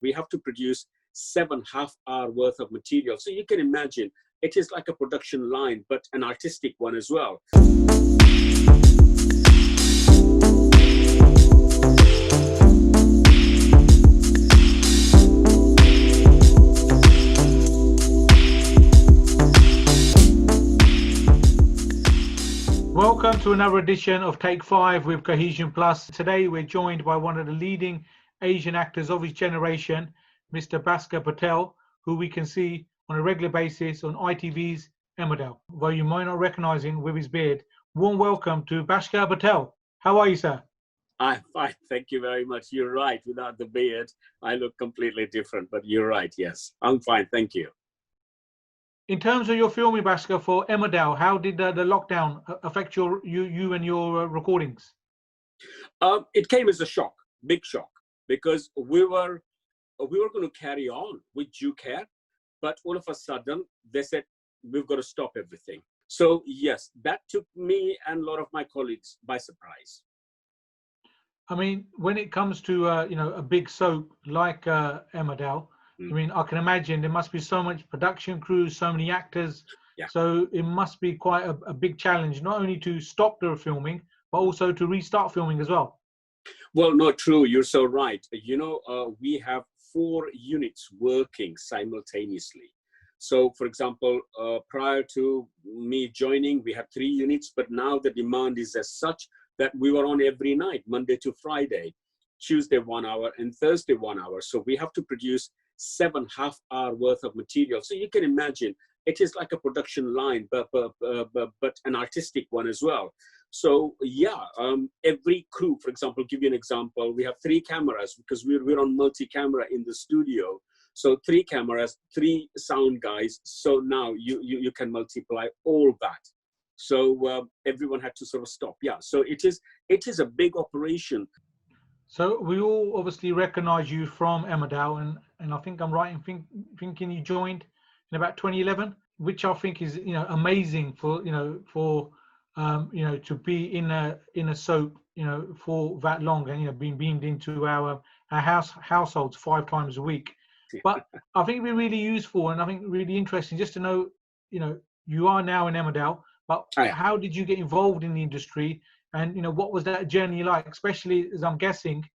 We have to produce 7.5 hour worth of material. So you can imagine it is like a production line, but an artistic one as well. Welcome to another edition of Take 5 with Cohesion Plus. Today we're joined by one of the leading Asian actors of his generation, Mr. Bhasker Patel, who we can see on a regular basis on ITV's Emmerdale, though you might not recognize him with his beard. Warm welcome to Bhasker Patel. How are you, sir? I'm fine, thank you very much. You're right, without the beard, I look completely different, but you're right, yes. I'm fine, thank you. In terms of your filming, Bhasker, for Emmerdale, how did the lockdown affect you and your recordings? It came as a shock, big shock, because we were going to carry on with due care, but all of a sudden they said we've got to stop everything. So yes, that took me and a lot of my colleagues by surprise. I mean, when it comes to a big soap like Emmerdale, I mean, I can imagine there must be so much production crews, so many actors. Yeah. So it must be quite a big challenge, not only to stop the filming, but also to restart filming as well. Well, no, true. You're so right. We have 4 units working simultaneously. So, for example, prior to me joining, we had 3 units, but now the demand is as such that we were on every night, Monday to Friday, Tuesday 1 hour and Thursday 1 hour. So we have to produce 7.5 hour worth of material. So you can imagine it is like a production line, but an artistic one as well. So yeah, every crew, for example, give you an example, we have 3 cameras because we're on multi-camera in the studio. So 3 cameras, 3 sound guys. So now you can multiply all that. So everyone had to sort of stop. Yeah, so it is a big operation. So we all obviously recognize you from Emmerdale, and I think I'm right in thinking you joined in about 2011, which I think is amazing for to be in a soap for that long, and being beamed into our households 5 times a week. But I think it'd be really useful, and I think really interesting just to know, you are now in Emmerdale, but how did you get involved in the industry? And what was that journey like? Especially as I'm guessing,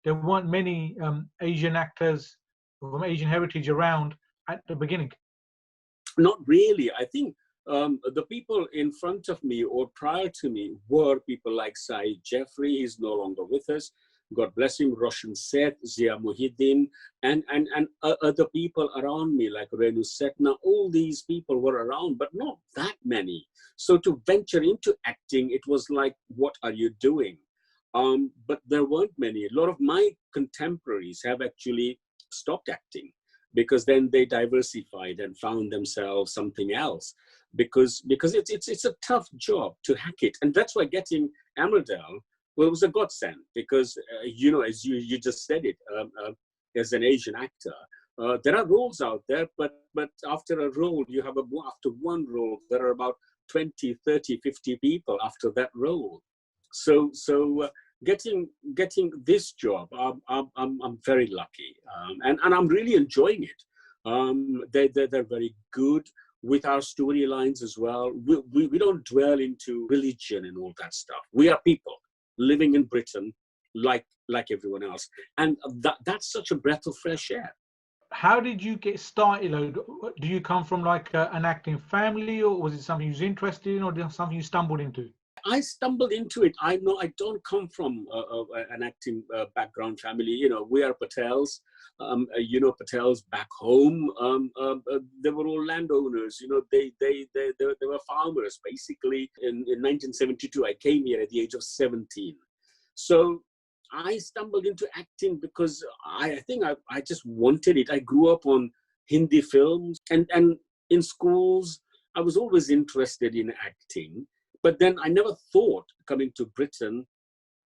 there weren't many Asian actors from Asian heritage around at the beginning. Not really. I think the people in front of me or prior to me were people like Saeed Jeffrey. He's no longer with us. God bless him. Roshan Seth, Zia Muhyiddin, and other people around me like Renu Setna. All these people were around, but not that many. So to venture into acting, it was like, what are you doing? But there weren't many. A lot of my contemporaries have actually stopped acting because then they diversified and found themselves something else. Because it's a tough job to hack it, and that's why getting Emmerdale, well, it was a godsend because as you just said it, as an Asian actor, there are roles out there, but after a role, after one role, there are about 20, 30, 50 people after that role. So getting this job, I'm very lucky, and I'm really enjoying it. They're very good with our storylines as well. We don't dwell into religion and all that stuff. We are people living in Britain like everyone else, and that's such a breath of fresh air. How did you get started? Do you come from like an acting family, or was it something you was interested in, or something you stumbled into? I stumbled into it. I know I don't come from an acting background family. We are Patels. Patels back home. They were all landowners. They were farmers. Basically, in 1972, I came here at the age of 17. So I stumbled into acting because I think I just wanted it. I grew up on Hindi films, and in schools, I was always interested in acting. But then I never thought coming to Britain,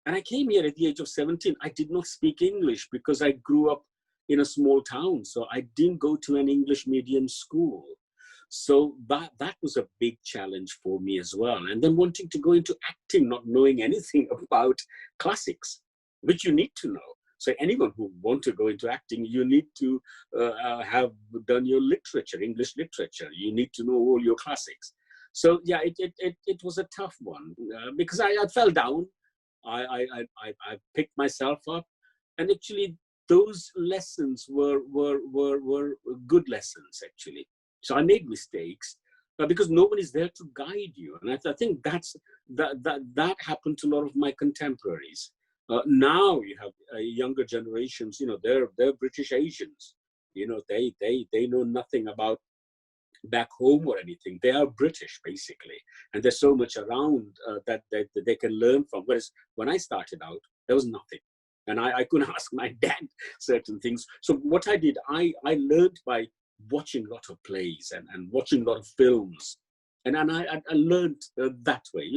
and I came here at the age of 17. I did not speak English because I grew up in a small town. So I didn't go to an English medium school. So that was a big challenge for me as well. And then wanting to go into acting, not knowing anything about classics, which you need to know. So anyone who want to go into acting, you need to have done your literature, English literature. You need to know all your classics. So yeah, it was a tough one because I fell down. I picked myself up, and actually those lessons were good lessons actually. So I made mistakes because nobody's there to guide you, and I think that happened to a lot of my contemporaries. Now you have younger generations. They're British Asians. They know nothing about back home or anything. They are British basically, and there's so much around that they can learn from. Whereas when I started out, there was nothing, and I couldn't ask my dad certain things. So what I did, I learned by watching a lot of plays and watching a lot of films, and I learned that way.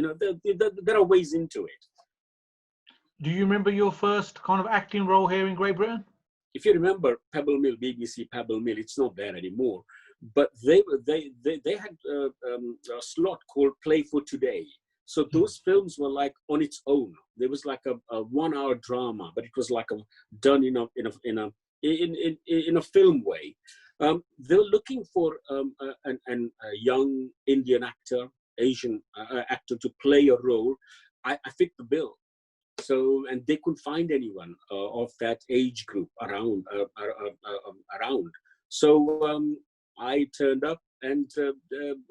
There are ways into it. Do you remember your first kind of acting role here in Great Britain? If you remember Pebble Mill, BBC Pebble Mill, it's not there anymore. But they had a slot called Play for Today. So those films were like on its own. There was like a 1 hour drama, but it was like done in a film way. They were looking for a young Indian actor, Asian actor to play a role. I fit the bill. So, and they couldn't find anyone of that age group around. So I turned up and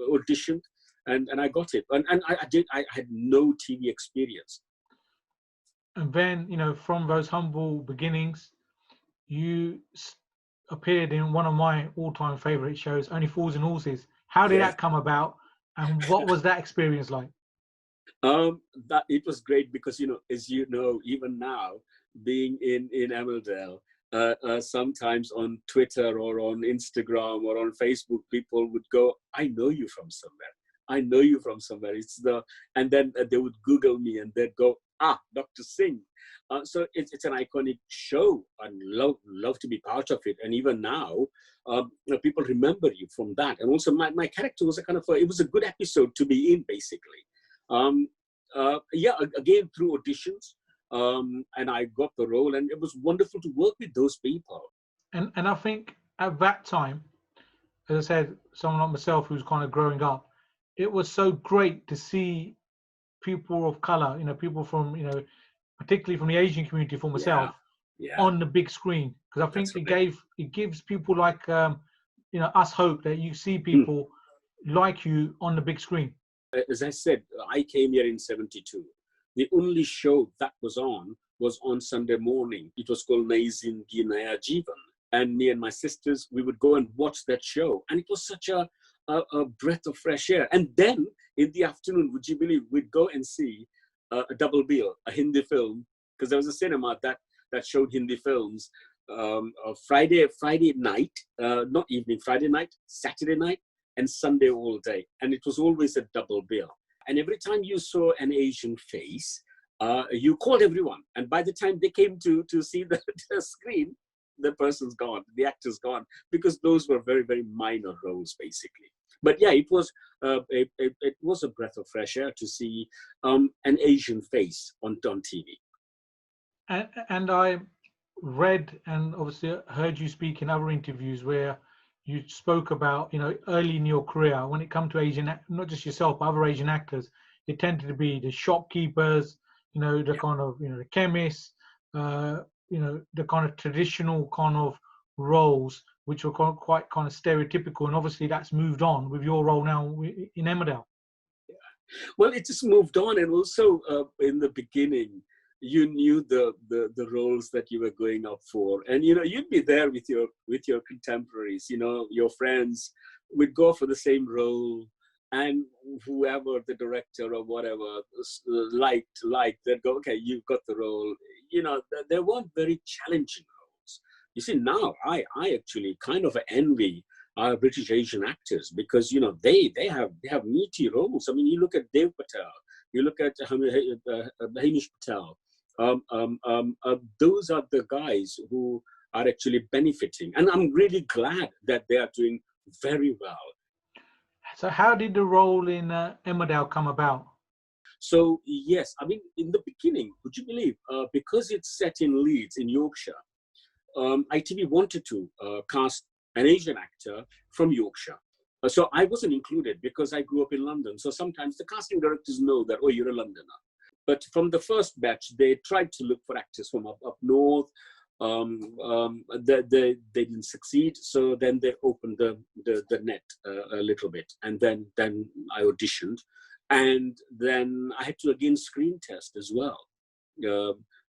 auditioned, and I got it. And I had no TV experience. And then, from those humble beginnings, you appeared in one of my all-time favorite shows, Only Fools and Horses. How did that come about, and what was that experience like? That it was great because, as you know, even now, being in Emmerdale, sometimes on Twitter or on Instagram or on Facebook, people would go, I know you from somewhere. I know you from somewhere. And then they would Google me and they'd go, Dr. Singh. So it's an iconic show, and love to be part of it. And even now, people remember you from that. And also my character was it was a good episode to be in, basically. Again, through auditions. And I got the role, and it was wonderful to work with those people. And I think at that time, as I said, someone like myself who's kind of growing up, it was so great to see people of color, people from, particularly from the Asian community, for myself, on the big screen, because I think it gives people like us hope that you see people like you on the big screen. As I said, I came here in 72. The only show that was on Sunday morning. It was called Nayi Zindagi Naya Jeevan. And me and my sisters, we would go and watch that show. And it was such a breath of fresh air. And then in the afternoon, would you believe, we'd go and see a double bill, a Hindi film, because there was a cinema that showed Hindi films Friday night, not evening, Friday night, Saturday night, and Sunday all day. And it was always a double bill. And every time you saw an Asian face, you called everyone. And by the time they came to see the screen, the person's gone, the actor's gone, because those were very, very minor roles, basically. But yeah, it was a breath of fresh air to see an Asian face on TV. And I read and obviously heard you speak in other interviews where you spoke about, early in your career, when it come to Asian, not just yourself, but other Asian actors, it tended to be the shopkeepers, the kind of, the chemists, the kind of traditional kind of roles, which were quite kind of stereotypical. And obviously that's moved on with your role now in Emmerdale. Yeah. Well, it just moved on. And also in the beginning, you knew the roles that you were going up for, and you'd be there with your contemporaries, your friends would go for the same role, and whoever the director or whatever liked, they'd go, okay, you've got the role. They weren't very challenging roles. You see, now I actually kind of envy our British Asian actors, because they have meaty roles. I mean, you look at Dev Patel, you look at Hamish Patel. Those are the guys who are actually benefiting, and I'm really glad that they are doing very well. So how did the role in Emmerdale come about? So yes, I mean, in the beginning, would you believe, because it's set in Leeds in Yorkshire, ITV wanted to cast an Asian actor from Yorkshire. So I wasn't included because I grew up in London. So sometimes the casting directors know that, oh, you're a Londoner. But from the first batch, they tried to look for actors from up north. They didn't succeed. So then they opened the net a little bit. And then I auditioned. And then I had to again screen test as well.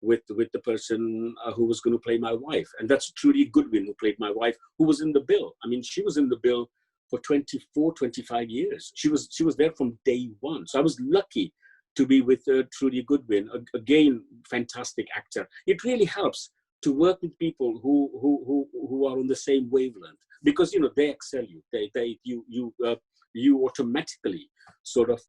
With the person who was going to play my wife. And that's Trudy Goodwin, who played my wife, who was in the bill. I mean, she was in the bill for 24, 25 years. She was there from day one. So I was lucky to be with Trudy Goodwin. Again, fantastic actor. It really helps to work with people who are on the same wavelength, because, you know, they excel you. You automatically sort of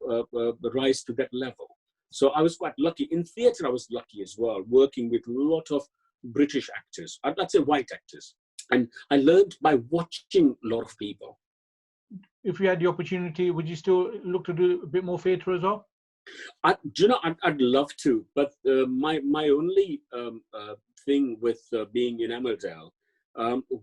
rise to that level. So I was quite lucky. In theatre, I was lucky as well, working with a lot of British actors, I'd say white actors. And I learned by watching a lot of people. If you had the opportunity, would you still look to do a bit more theatre as well? I'd love to, but my only thing with being in Emmerdale,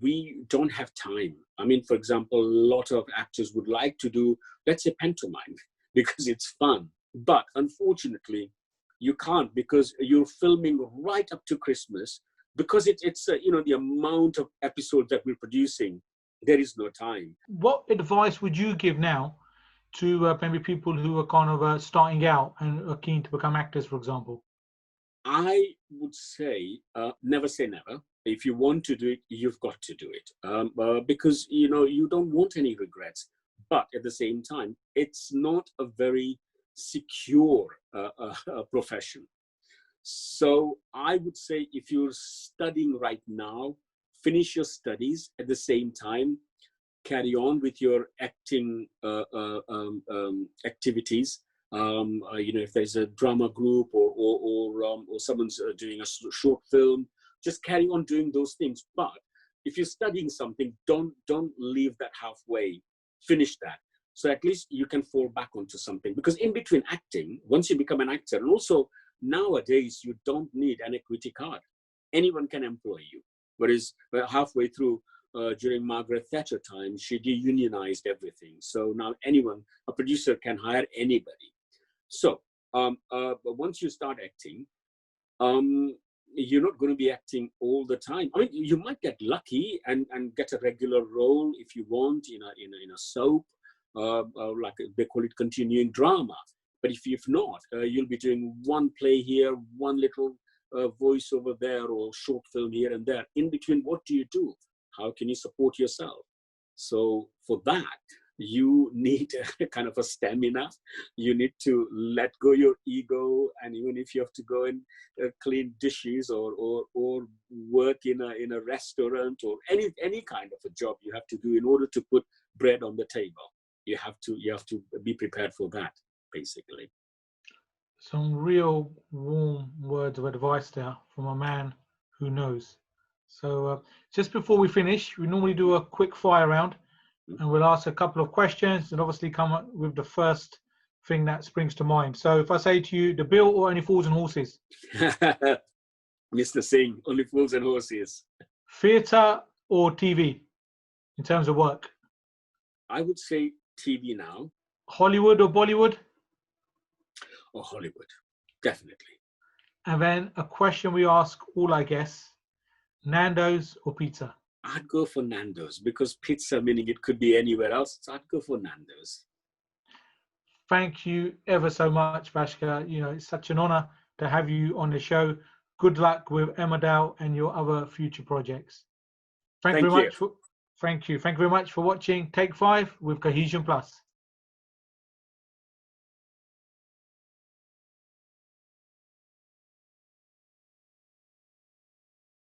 we don't have time. I mean, for example, a lot of actors would like to do, let's say, pantomime, because it's fun. But unfortunately, you can't, because you're filming right up to Christmas. Because it's you know, the amount of episodes that we're producing, there is no time. What advice would you give now to maybe people who are kind of starting out and are keen to become actors, for example? I would say never say never. If you want to do it, you've got to do it, because, you know, you don't want any regrets. But at the same time, it's not a very secure profession. So I would say, if you're studying right now, finish your studies at the same time, carry on with your acting activities. You know, if there's a drama group or someone's doing a short film, just carry on doing those things. But if you're studying something, don't leave that halfway. Finish that. So at least you can fall back onto something. Because in between acting, once you become an actor, and also nowadays, you don't need an equity card. Anyone can employ you. Whereas halfway through, during Margaret Thatcher time, she deunionized everything. So now anyone, a producer, can hire anybody. So but once you start acting, you're not going to be acting all the time. I mean, you might get lucky and get a regular role if you want in a soap, like they call it continuing drama. But if not, you'll be doing one play here, one little voice over there, or short film here and there. In between, what do you do? How can you support yourself? So for that, you need a kind of a stamina. You need to let go your ego, and even if you have to go and clean dishes or work in a restaurant, or any kind of a job you have to do in order to put bread on the table, you have to be prepared for that, basically. Some real warm words of advice there from a man who knows. So just before we finish, we normally do a quick fire round, and we'll ask a couple of questions and obviously come up with the first thing that springs to mind. So if I say to you, the bill or Only Fools and Horses? Mr. Singh, Only Fools and Horses. Theatre or TV in terms of work? I would say TV now. Hollywood or Bollywood? Or Hollywood, definitely. And then a question we ask all, I guess, Nando's or pizza? I'd go for Nando's, because pizza, meaning it could be anywhere else, so I'd go for Nando's. Thank you ever so much, Bhasker. You know, it's such an honor to have you on the show. Good luck with Emmerdale and your other future projects. Thank you very much for watching Take 5 with Cohesion Plus.